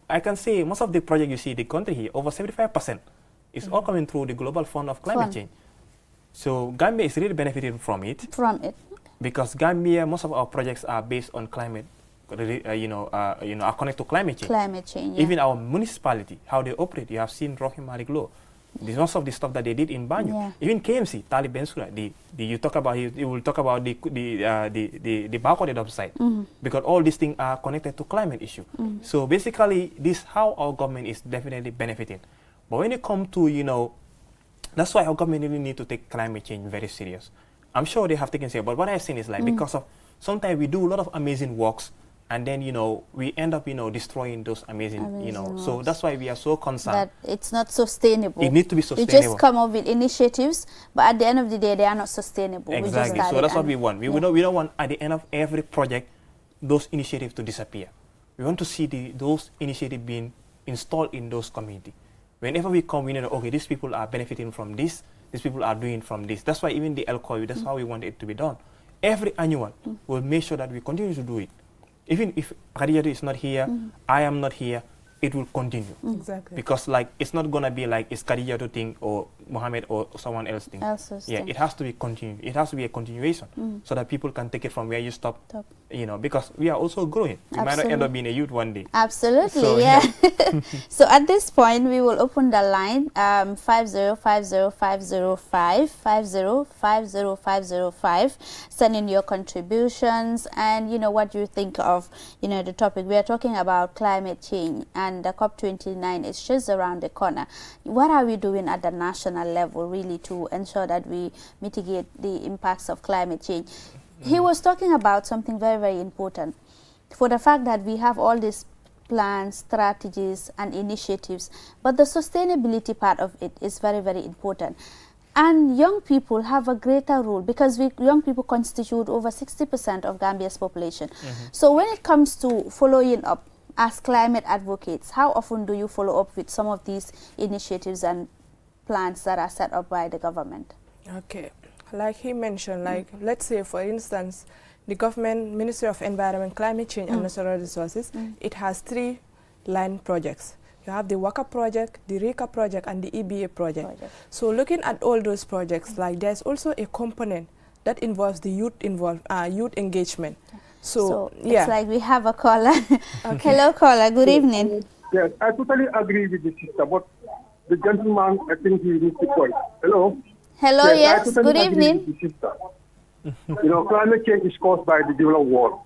I can say most of the project you see in the country here, over 75% is all coming through the global fund of climate change. So Gambia is really benefiting from it. Because Gambia, most of our projects are based on climate, are connected to climate change. Climate change, yeah. Even our municipality, how they operate, you have seen Rohim Malik Law. This most of the stuff that they did in Banjul. Yeah. Even KMC, Talib Bensura, you will talk about the backward side, because all these things are connected to climate issue. So basically, this how our government is definitely benefiting. But when it comes to that's why our government really need to take climate change very serious. I'm sure they have taken serious, but what I've seen is like because of sometimes we do a lot of amazing works. And then, we end up, destroying those amazing so that's why we are so concerned. That it's not sustainable. It needs to be sustainable. You just come up with initiatives, but at the end of the day, they are not sustainable. Exactly. So that's what we want. We don't want, at the end of every project, those initiatives to disappear. We want to see those initiatives being installed in those communities. Whenever we come, we know, okay, these people are benefiting from this, these people are doing from this. That's why even the LCOI, that's how we want it to be done. Every annual, we'll make sure that we continue to do it. Even if Khadija is not here, I am not here, it will continue. Exactly. Because it's not going to be like it's Khadija thing or Mohammed or someone else thing. It has to be continued. It has to be a continuation so that people can take it from where you stop. Because we are also growing. We might not end up being a youth one day. Absolutely, so, yeah. So at this point, we will open the line 5050-505 send in your contributions and what you think of the topic. We are talking about climate change, and the COP29 is just around the corner. What are we doing at the national level really to ensure that we mitigate the impacts of climate change? He was talking about something very, very important, for the fact that we have all these plans, strategies and initiatives, but the sustainability part of it is very, very important. And young people have a greater role, because young people constitute over 60% of Gambia's population. So when it comes to following up as climate advocates, how often do you follow up with some of these initiatives and plans that are set up by the government? Okay, like he mentioned, let's say for instance, the government Ministry of Environment, Climate Change and Natural Resources, it has 3 line projects. You have the WACA project, the RICA project and the EBA project. So looking at all those projects, there's also a component that involves the youth engagement. So yeah. It's like we have a caller. Hello caller, good evening. Yes, I totally agree with the sister, but the gentleman, I think he needs to point. Hello? Hello, yes, totally good evening. With the sister. Climate change is caused by the developed world.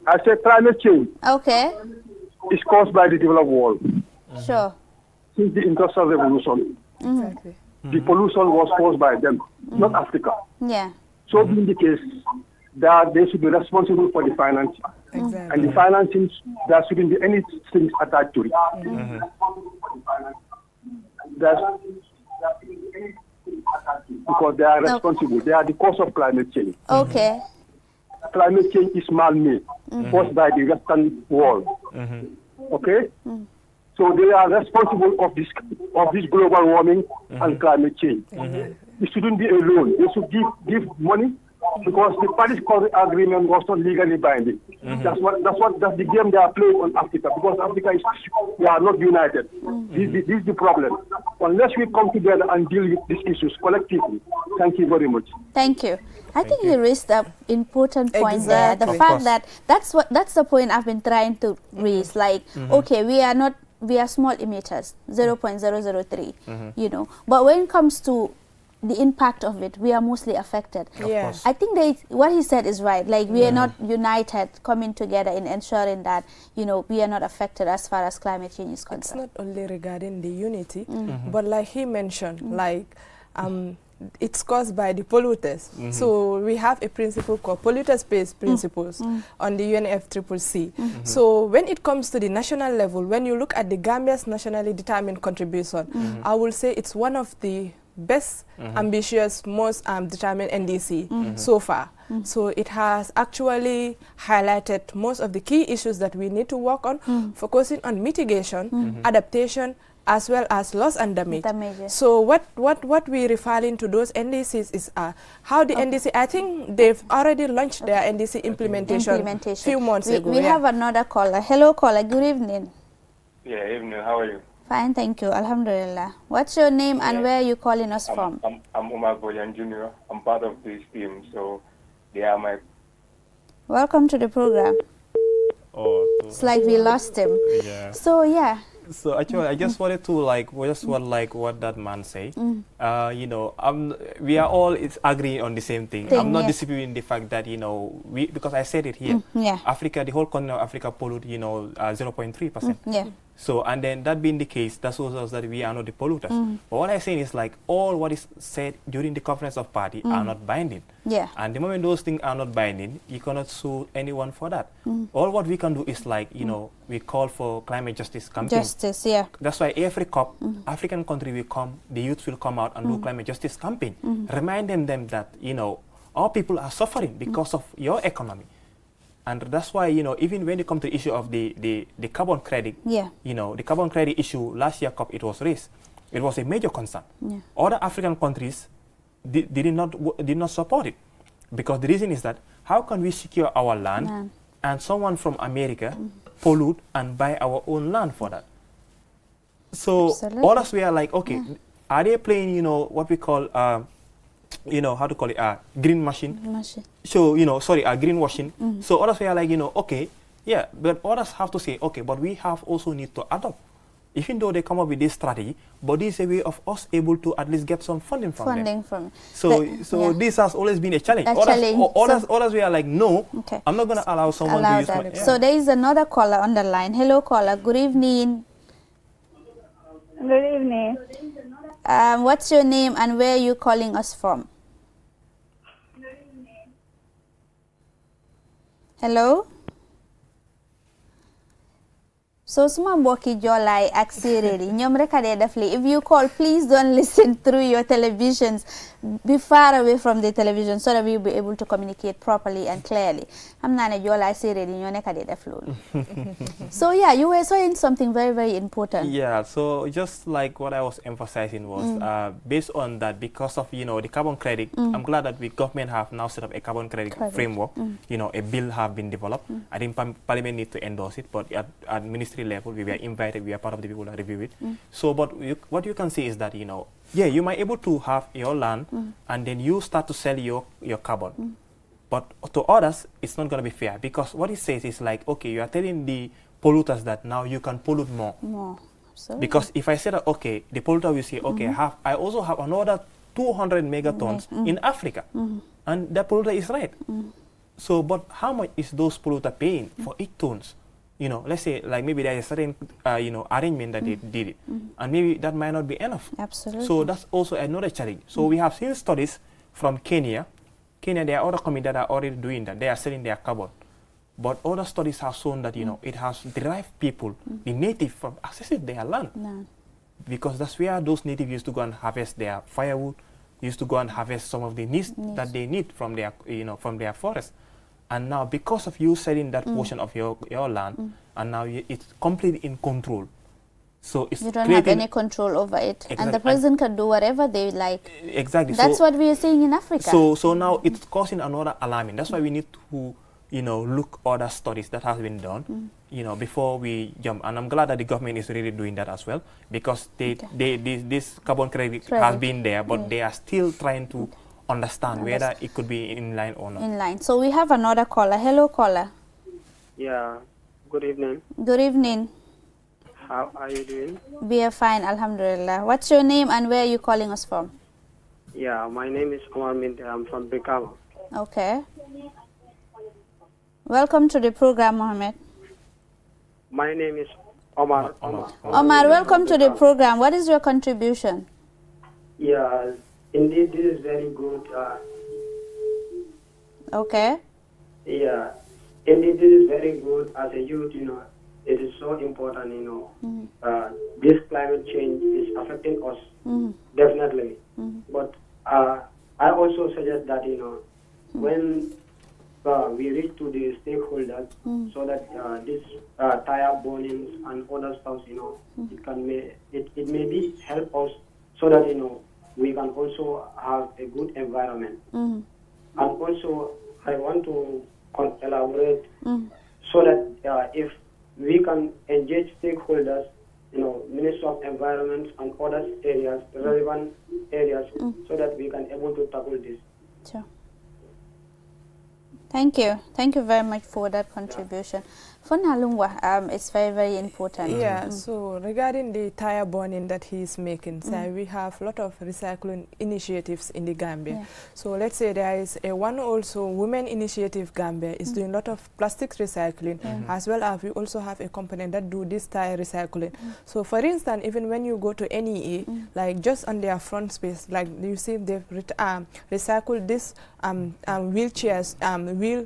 I said climate change. Okay. Is caused by the developed world. Sure. Since the Industrial Revolution. Exactly. The pollution was caused by them, not Africa. Yeah. So being the case, that they should be responsible for the financing. Exactly. And the financing, there shouldn't be any strings attached to it. Because they are responsible. They are the cause of climate change. Okay. Climate change is man-made, caused by the Western world. Okay? So they are responsible of this global warming and climate change. It shouldn't be alone. They should give money, because the Paris Agreement was not legally binding. That's the game they are playing on Africa, because Africa we are not united. This is the problem. Unless we come together and deal with these issues collectively. Thank you very much. Thank you. I think you raised an important point there. The fact that that's the point I've been trying to raise. Okay, we are small emitters, 0.003, but when it comes to the impact of it, we are mostly affected. Yeah. I think what he said is right. Like, we are not united, coming together in ensuring that, you know, we are not affected as far as climate change is concerned. It's not only regarding the unity, but like he mentioned, like, it's caused by the polluters. So we have a principle called polluters pays principles on the UNFCCC. So when it comes to the national level, when you look at the Gambia's nationally determined contribution, I will say it's one of the best, ambitious, most determined NDC so far. So it has actually highlighted most of the key issues that we need to work on, focusing on mitigation, adaptation, as well as loss and damage. So what we referring to those NDCs is how the NDC, I think they've already launched their NDC implementation a few months ago. We have another caller. Hello, caller. Good evening. Yeah, evening. How are you? Fine, thank you. Alhamdulillah. What's your name and where are you calling us from? I'm Umar Boyan Jr. I'm part of this team, so they are my... Welcome to the program. Oh, it's like we lost him. Yeah. So, yeah. So actually, I just wanted to what that man say. You know, we are all agreeing on the same thing. I'm not disputing the fact that, you know, because I said it here. Africa, the whole continent of Africa pollute, you know, 0.3%. Yeah. So, and then that being the case, that shows us that we are not the polluters. But what I'm saying is, like, all what is said during the conference of party are not binding. Yeah. And the moment those things are not binding, you cannot sue anyone for that. All what we can do is, like, you know, we call for climate justice campaign. Justice, yeah. That's why every COP, African country will come, the youth will come out and do climate justice campaign, reminding them that, you know, our people are suffering because of your economy. And that's why, you know, even when you come to the issue of the carbon credit, you know, the carbon credit issue, last year COP, it was raised. It was a major concern. Other African countries did not support it. Because the reason is that, how can we secure our land and someone from America pollute and buy our own land for that? So others were like, okay, are they playing, you know, what we call, you know, how to call it, green machine? So, you know, sorry, greenwashing. So others were like, you know, okay, yeah, but others have to say, okay, but we have also need to adopt. Even though they come up with this strategy, but this is a way of us able to at least get some funding from them. So this has always been a challenge. Others were like, no, I'm not going to allow someone to use my... So there is another caller on the line. Hello, caller. Good evening. Good evening. What's your name and where are you calling us from? Hello? So suma mbokki jolay ak séréer yi ñoom rek a dee def li. If you call, please don't listen through your televisions. Be far away from the television so that we'll be able to communicate properly and clearly. I'm not a jolay séréer yi ñoo nekk a dee def loolu. So yeah, you were saying something very, very important. Yeah, so just like what I was emphasizing was based on that, because of, you know, the carbon credit, I'm glad that the government have now set up a carbon credit framework. You know, a bill have been developed. I think Parliament need to endorse it, but at ministry level, we were invited, we are part of the people that review it. So, but what you can see is that, you know, yeah, you might able to have your land and then you start to sell your carbon. But to others, it's not going to be fair, because what it says is like, okay, you are telling the polluters that now you can pollute more. Because if I say that, okay, the polluter will say, okay, I also have another 200 megatons in Africa, and the polluter is right. So, but how much is those polluter paying for 8 tons? You know, let's say, like, maybe there is a certain, you know, arrangement that they did it. And maybe that might not be enough. Absolutely. So that's also another challenge. So we have seen studies from Kenya. There are other companies that are already doing that. They are selling their carbon. But other studies have shown that, you know, it has derived people, the native, from accessing their land. Because that's where those natives used to go and harvest their firewood, used to go and harvest some of the needs that they need from their, you know, from their forest. And now, because of you selling that portion of your land, and now it's completely in control. So it's you don't have any control over it. And the president can do whatever they like. Exactly. That's what we are seeing in Africa. So now it's causing another alarming. That's why we need to, you know, look other studies that have been done, you know, before we jump. And I'm glad that the government is really doing that as well, because this carbon credit has been there, but they are still trying to understand whether it could be in line or not. In line. So we have another caller. Hello, caller. Yeah. Good evening. Good evening. How are you doing? We are fine, alhamdulillah. What's your name and where are you calling us from? Yeah, my name is Omar Minte. I'm from Brikama. Okay. Welcome to the program, Mohammed. My name is Omar. Omar, welcome to the program. What is your contribution? Yeah, indeed, this is very good. Okay. Yeah, indeed, this is very good. As a youth, it is so important, this climate change is affecting us, definitely. But I also suggest that, when we reach to the stakeholders, so that this tire burnings and other stuff, it may be help us so that, we can also have a good environment. And also, I want to elaborate so that if we can engage stakeholders, Ministry of Environment and other areas, relevant areas, so that we can able to tackle this. Sure. Thank you. Thank you very much for that contribution. For Nalungwa, it's very, very important. Yeah, so regarding the tire burning that he's making, so we have a lot of recycling initiatives in the Gambia. Yeah. So let's say there is one also women initiative Gambia is doing a lot of plastics recycling, as well as we also have a component that do this tire recycling. So for instance, even when you go to NEA, like just on their front space, like you see they've recycled this wheelchairs,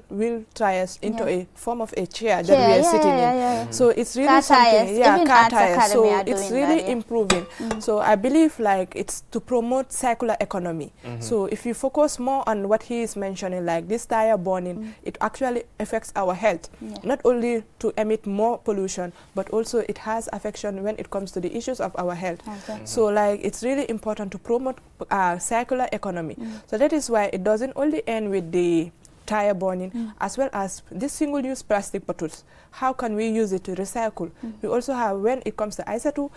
wheel tires into a form of a chair that we are sitting in. So it's really something, car tires. So it's really improving. So I believe like it's to promote circular economy. So if you focus more on what he is mentioning, like this tire burning, it actually affects our health. Not only to emit more pollution, but also it has affection when it comes to the issues of our health. So like it's really important to promote circular economy. So that is why it doesn't only end with the tire burning, as well as this single-use plastic bottles. How can we use it to recycle? We also have, when it comes to Aisatu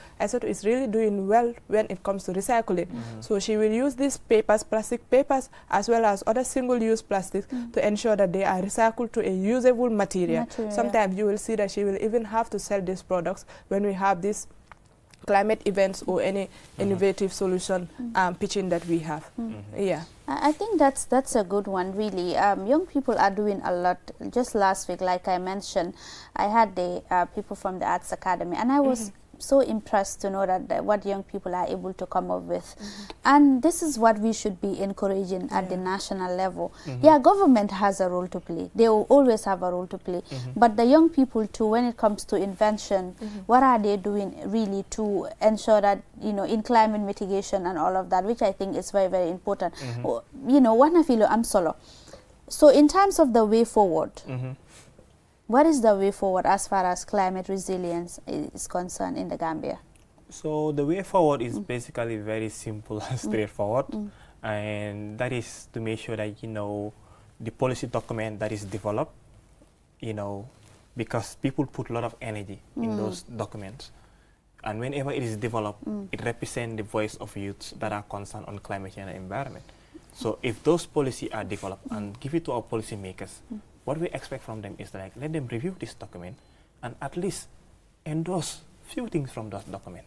is really doing well when it comes to recycling. So she will use these papers, plastic papers, as well as other single-use plastics to ensure that they are recycled to a usable material. Sometimes you will see that she will even have to sell these products when we have this climate events or any innovative solution pitching that we have. Yeah. I think that's a good one, really. Young people are doing a lot. Just last week, like I mentioned, I had the people from the Arts Academy, and I was so impressed to know that what young people are able to come up with. And this is what we should be encouraging at the national level. Yeah, government has a role to play. They will always have a role to play. But the young people too, when it comes to invention, what are they doing really to ensure that, in climate mitigation and all of that, which I think is very, very important. I'm solo. So in terms of the way forward, what is the way forward as far as climate resilience is concerned in the Gambia? So the way forward is basically very simple and straightforward. And that is to make sure that, the policy document that is developed, because people put a lot of energy in those documents. And whenever it is developed, it represents the voice of youths that are concerned on climate change and environment. So if those policies are developed and give it to our policymakers, what we expect from them is like, let them review this document and at least endorse few things from that document.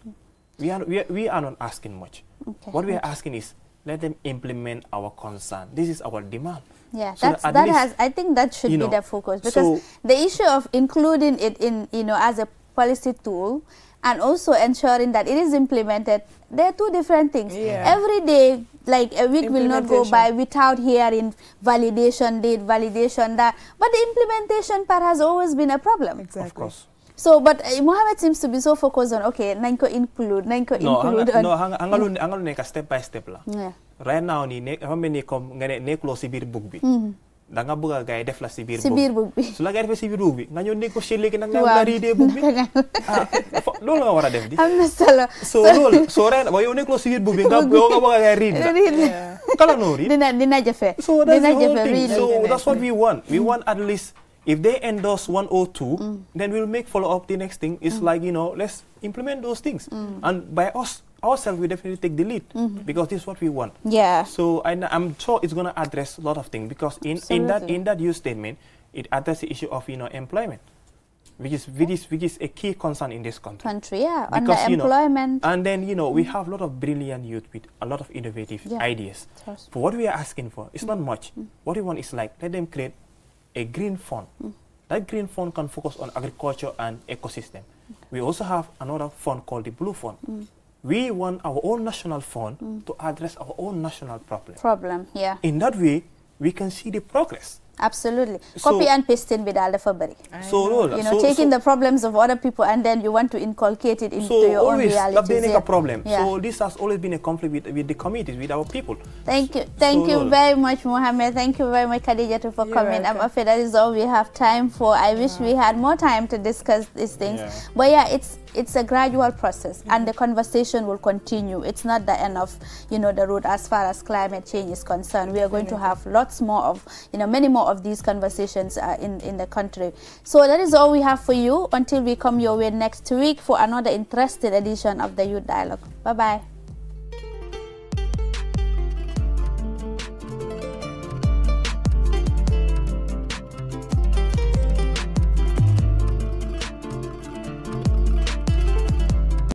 We are not asking much. What we are asking is, let them implement our concern. This is our demand. Yeah, so I think that should be the focus, because the issue of including it in, as a policy tool and also ensuring that it is implemented, they are two different things. Every day, like a week will not go by without hearing validation date, validation that. But the implementation part has always been a problem. Exactly. Of course. So, but Mohammed seems to be so focused on, okay, nanko include. Hangalu neka step by step la. Yeah. Right now, how many come neklo sibir book bi. Danga buga gay def la sibir book bi. So la gay def sibir book bi, nga ñoo négocier légui nak nga read book bi. Loolu nga wara def di. Amna solo. So loolu so ren wa yow neklo sibir book bi nga buga gay read. Kala no read. Dina jafe. So that's the whole thing. So that's what we want. We want at least, if they endorse 1 or 2, then we'll make follow-up. The next thing is like, let's implement those things. And by ourselves, we definitely take the lead, because this is what we want. Yeah. So I'm sure it's going to address a lot of things, because in that youth statement, it addresses the issue of employment. which is a key concern in this country. Yeah, because, underemployment. And then, we have a lot of brilliant youth with a lot of innovative ideas. But what we are asking for is not much. What we want is like, let them create a green fund. That green fund can focus on agriculture and ecosystem. We also have another fund called the Blue Fund. We want our own national fund to address our own national problem. Yeah. In that way, we can see the progress. Absolutely. Copy and pasting with all the fabric. Taking the problems of other people and then you want to inculcate it into your own reality. So always a problem. Yeah. So this has always been a conflict with the communities, with our people. Thank you. Thank you very much, Mohammed. Thank you very much, Khadija, for coming. I'm afraid that is all we have time for. I wish we had more time to discuss these things. Yeah. But yeah, it's a gradual process and the conversation will continue. It's not the end of, the road as far as climate change is concerned. We are going to have lots more of, many more of these conversations in the country. So that is all we have for you until we come your way next week for another interesting edition of the Youth Dialogue. Bye-bye.